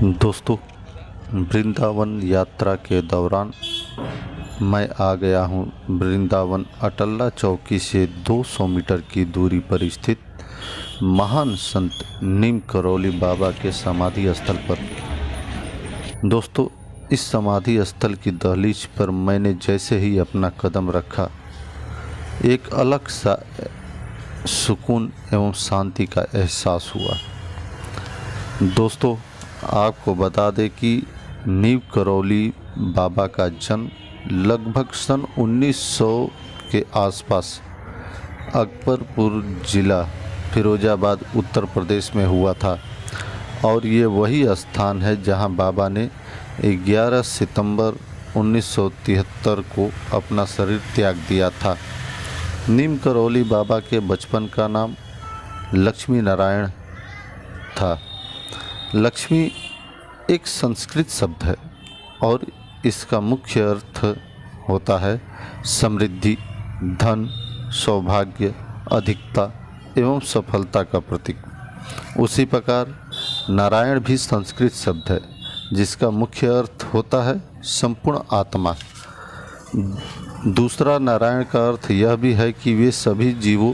दोस्तों, वृंदावन यात्रा के दौरान मैं आ गया हूँ वृंदावन अटल्ला चौकी से 200 मीटर की दूरी पर स्थित महान संत नीम करौली बाबा के समाधि स्थल पर। दोस्तों, इस समाधि स्थल की दहलीज पर मैंने जैसे ही अपना कदम रखा, एक अलग सा सुकून एवं शांति का एहसास हुआ। दोस्तों, आपको बता दें कि नीम करौली बाबा का जन्म लगभग सन 1900 के आसपास अकबरपुर ज़िला फिरोजाबाद उत्तर प्रदेश में हुआ था और ये वही स्थान है जहां बाबा ने 11 सितंबर 1973 को अपना शरीर त्याग दिया था। नीम करौली बाबा के बचपन का नाम लक्ष्मी नारायण था। लक्ष्मी एक संस्कृत शब्द है और इसका मुख्य अर्थ होता है समृद्धि, धन, सौभाग्य, अधिकता एवं सफलता का प्रतीक। उसी प्रकार नारायण भी संस्कृत शब्द है जिसका मुख्य अर्थ होता है संपूर्ण आत्मा। दूसरा नारायण का अर्थ यह भी है कि वे सभी जीवों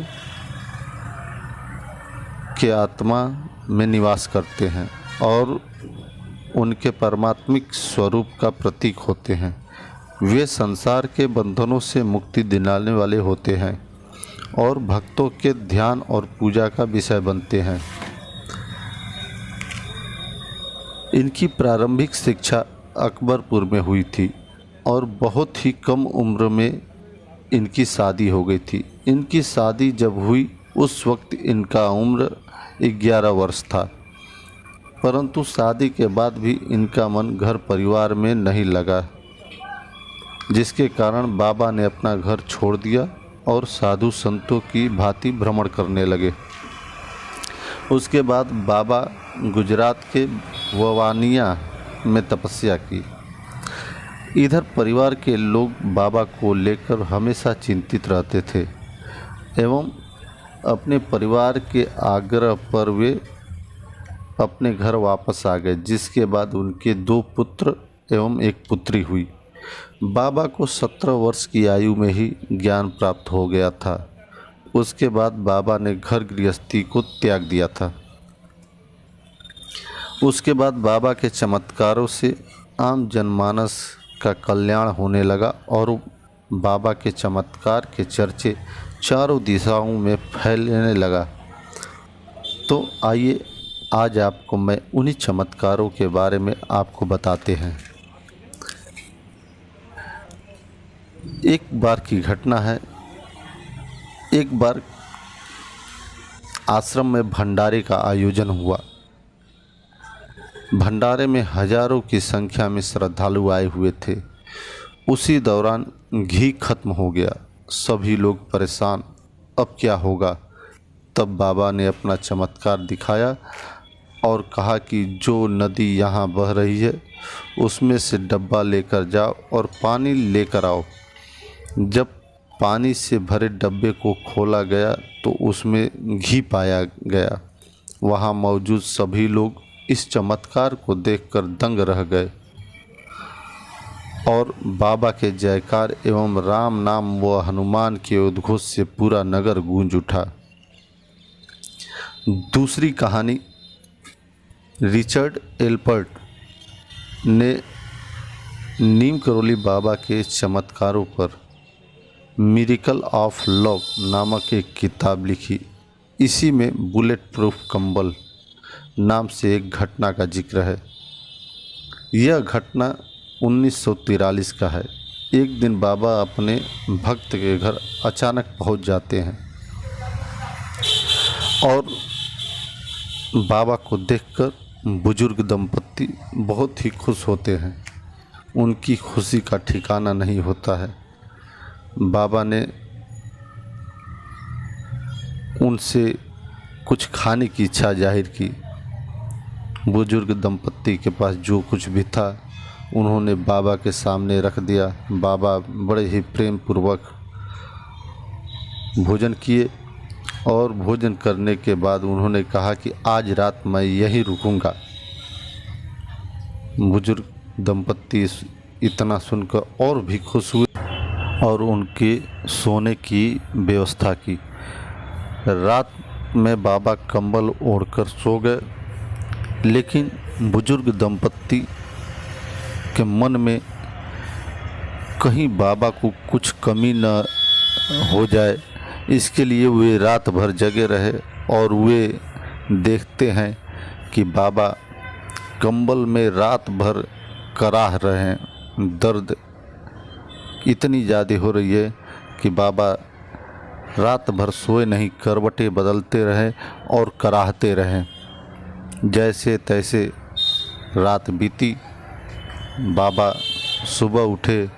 के आत्मा में निवास करते हैं और उनके परमात्मिक स्वरूप का प्रतीक होते हैं। वे संसार के बंधनों से मुक्ति दिलाने वाले होते हैं और भक्तों के ध्यान और पूजा का विषय बनते हैं। इनकी प्रारंभिक शिक्षा अकबरपुर में हुई थी और बहुत ही कम उम्र में इनकी शादी हो गई थी। इनकी शादी जब हुई उस वक्त इनका उम्र 11 वर्ष था, परंतु शादी के बाद भी इनका मन घर परिवार में नहीं लगा, जिसके कारण बाबा ने अपना घर छोड़ दिया और साधु संतों की भांति भ्रमण करने लगे। उसके बाद बाबा गुजरात के ववानिया में तपस्या की। इधर परिवार के लोग बाबा को लेकर हमेशा चिंतित रहते थे एवं अपने परिवार के आग्रह पर वे अपने घर वापस आ गए, जिसके बाद उनके 2 पुत्र एवं 1 पुत्री हुई। बाबा को 17 वर्ष की आयु में ही ज्ञान प्राप्त हो गया था। उसके बाद बाबा ने घर गृहस्थी को त्याग दिया था। उसके बाद बाबा के चमत्कारों से आम जनमानस का कल्याण होने लगा और बाबा के चमत्कार के चर्चे चारों दिशाओं में फैलने लगा। तो आइए आज आपको मैं उन्हीं चमत्कारों के बारे में आपको बताते हैं। एक बार की घटना है। एक बार आश्रम में भंडारे का आयोजन हुआ। भंडारे में हजारों की संख्या में श्रद्धालु आए हुए थे। उसी दौरान घी खत्म हो गया। सभी लोग परेशान, अब क्या होगा। तब बाबा ने अपना चमत्कार दिखाया और कहा कि जो नदी यहाँ बह रही है उसमें से डब्बा लेकर जाओ और पानी लेकर आओ। जब पानी से भरे डब्बे को खोला गया तो उसमें घी पाया गया। वहाँ मौजूद सभी लोग इस चमत्कार को देखकर दंग रह गए और बाबा के जयकार एवं राम नाम व हनुमान के उद्घोष से पूरा नगर गूंज उठा। दूसरी कहानी, रिचर्ड एल्पर्ट ने नीम करौली बाबा के चमत्कारों पर मिरेकल ऑफ लव नामक एक किताब लिखी। इसी में बुलेट प्रूफ कंबल नाम से एक घटना का जिक्र है। यह घटना 1943 का है। एक दिन बाबा अपने भक्त के घर अचानक पहुंच जाते हैं और बाबा को देखकर बुजुर्ग दंपत्ति बहुत ही खुश होते हैं। उनकी खुशी का ठिकाना नहीं होता है। बाबा ने उनसे कुछ खाने की इच्छा जाहिर की। बुजुर्ग दंपत्ति के पास जो कुछ भी था उन्होंने बाबा के सामने रख दिया। बाबा बड़े ही प्रेम पूर्वक भोजन किए और भोजन करने के बाद उन्होंने कहा कि आज रात मैं यहीं रुकूंगा। बुजुर्ग दंपत्ति इतना सुनकर और भी खुश हुए और उनके सोने की व्यवस्था की। रात में बाबा कंबल ओढ़कर सो गए, लेकिन बुजुर्ग दंपत्ति के मन में कहीं बाबा को कुछ कमी न हो जाए, इसके लिए वे रात भर जगे रहे और वे देखते हैं कि बाबा कंबल में रात भर कराह रहे हैं। दर्द इतनी ज़्यादा हो रही है कि बाबा रात भर सोए नहीं, करवटें बदलते रहे और कराहते रहे। जैसे तैसे रात बीती, बाबा सुबह उठे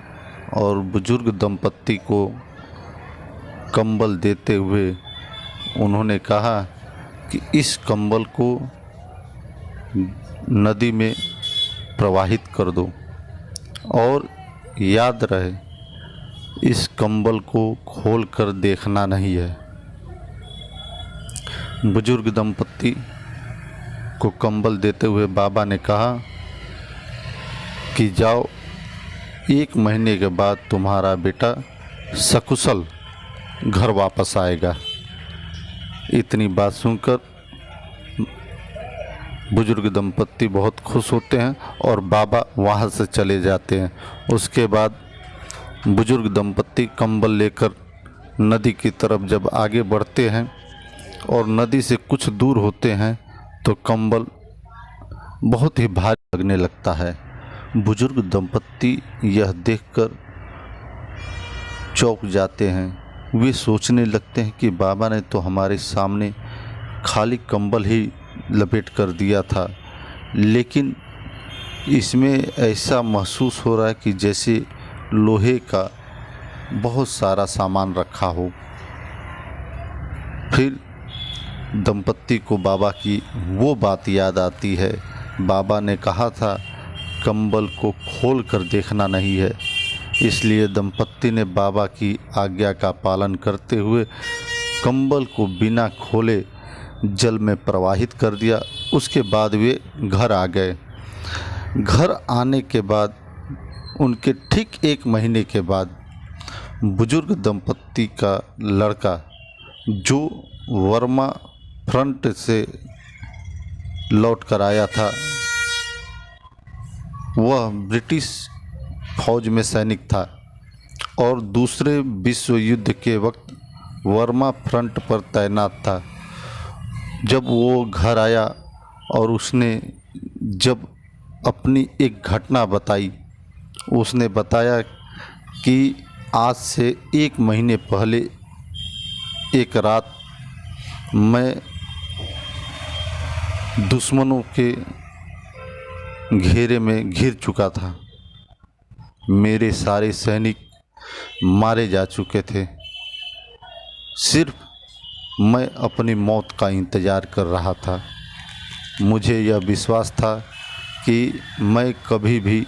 और बुजुर्ग दंपत्ति को कंबल देते हुए उन्होंने कहा कि इस कंबल को नदी में प्रवाहित कर दो और याद रहे इस कंबल को खोल कर देखना नहीं है। बुजुर्ग दंपत्ति को कंबल देते हुए बाबा ने कहा कि जाओ, 1 महीने के बाद तुम्हारा बेटा सकुशल घर वापस आएगा। इतनी बात सुनकर बुजुर्ग दंपत्ति बहुत खुश होते हैं और बाबा वहाँ से चले जाते हैं। उसके बाद बुजुर्ग दंपत्ति कंबल लेकर नदी की तरफ जब आगे बढ़ते हैं और नदी से कुछ दूर होते हैं तो कंबल बहुत ही भारी लगने लगता है। बुजुर्ग दंपत्ति यह देखकर चौंक जाते हैं। वे सोचने लगते हैं कि बाबा ने तो हमारे सामने खाली कंबल ही लपेट कर दिया था, लेकिन इसमें ऐसा महसूस हो रहा है कि जैसे लोहे का बहुत सारा सामान रखा हो। फिर दंपत्ति को बाबा की वो बात याद आती है, बाबा ने कहा था कंबल को खोल कर देखना नहीं है। इसलिए दंपत्ति ने बाबा की आज्ञा का पालन करते हुए कंबल को बिना खोले जल में प्रवाहित कर दिया। उसके बाद वे घर आ गए। घर आने के बाद उनके ठीक 1 महीने के बाद बुजुर्ग दंपत्ति का लड़का, जो वर्मा फ्रंट से लौट कर आया था, वह ब्रिटिश फौज में सैनिक था और दूसरे विश्व युद्ध के वक्त वर्मा फ्रंट पर तैनात था। जब वो घर आया और उसने जब अपनी एक घटना बताई, उसने बताया कि आज से 1 महीने पहले एक रात मैं दुश्मनों के घेरे में घिर चुका था। मेरे सारे सैनिक मारे जा चुके थे। सिर्फ मैं अपनी मौत का इंतज़ार कर रहा था। मुझे यह विश्वास था कि मैं कभी भी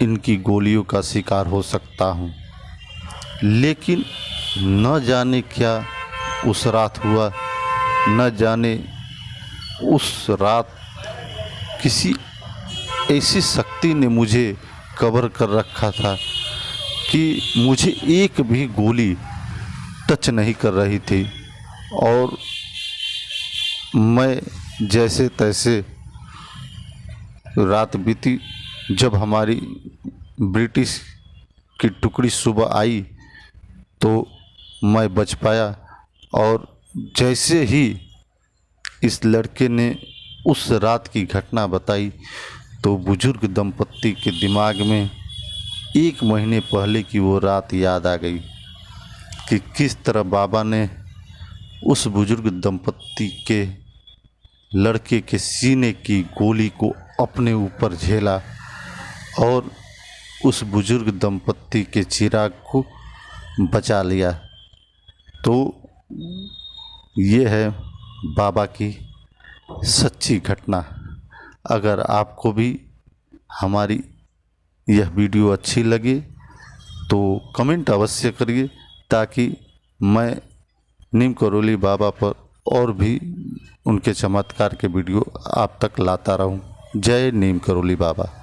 इनकी गोलियों का शिकार हो सकता हूँ, लेकिन न जाने क्या उस रात हुआ। न जाने उस रात किसी ऐसी शक्ति ने मुझे कवर कर रखा था कि मुझे एक भी गोली टच नहीं कर रही थी और मैं जैसे तैसे रात बीती। जब हमारी ब्रिटिश की टुकड़ी सुबह आई तो मैं बच पाया और जैसे ही इस लड़के ने उस रात की घटना बताई तो बुजुर्ग दंपत्ति के दिमाग में 1 महीने पहले की वो रात याद आ गई कि किस तरह बाबा ने उस बुजुर्ग दंपत्ति के लड़के के सीने की गोली को अपने ऊपर झेला और उस बुजुर्ग दंपत्ति के चिराग को बचा लिया। तो ये है बाबा की सच्ची घटना। अगर आपको भी हमारी यह वीडियो अच्छी लगे तो कमेंट अवश्य करिए, ताकि मैं नीम करोली बाबा पर और भी उनके चमत्कार के वीडियो आप तक लाता रहूं। जय नीम करोली बाबा।